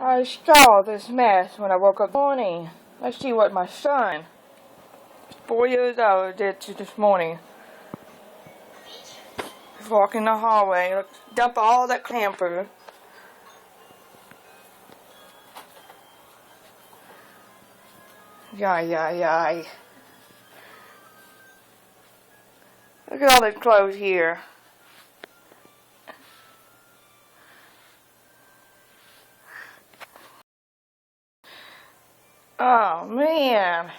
I saw this mess when I woke up this morning. Let's see what my son, 4 years old, did this morning. He's walking the hallway, dump all that camper. Yay. Look at all these clothes here. Oh man,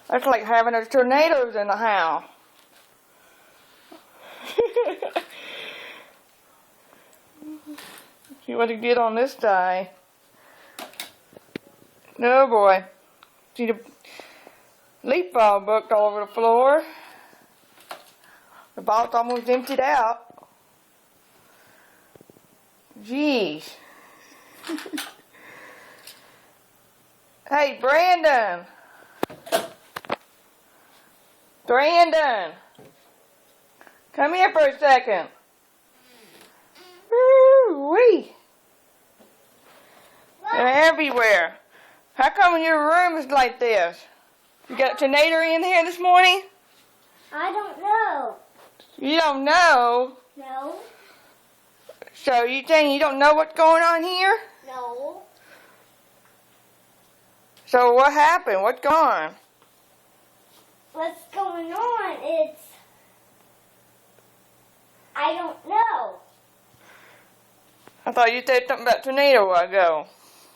that's like having a tornadoes in the house. See what he did on this side. No boy. See the leaf ball booked all over the floor. The ball's almost emptied out. Jeez. Hey, Brandon. Come here for a second. Woo-wee. They're everywhere. How come your room is like this? You got a tornado in here this morning? I don't know. You don't know? No. So you saying you don't know what's going on here? No. So what happened? What's going on? What's going on? I don't know. I thought you said something about tornado a while ago.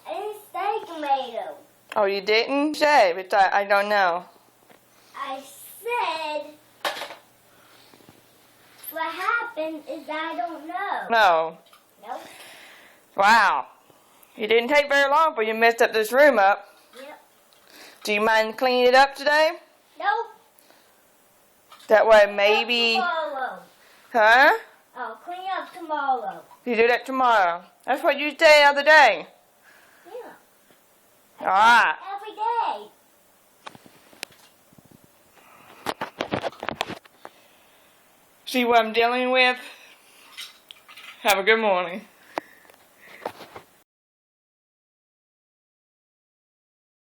I didn't say tomato. Oh, you didn't say, but I don't know. I said what happened is I don't know. No. Nope. Wow. You didn't take very long before you messed up this room up. Yep. Do you mind cleaning it up today? Nope. That way maybe... Tomorrow. Huh? I'll clean up tomorrow. You do that tomorrow. That's what you said the other day. Yeah. Alright. Every day. See what I'm dealing with? Have a good morning.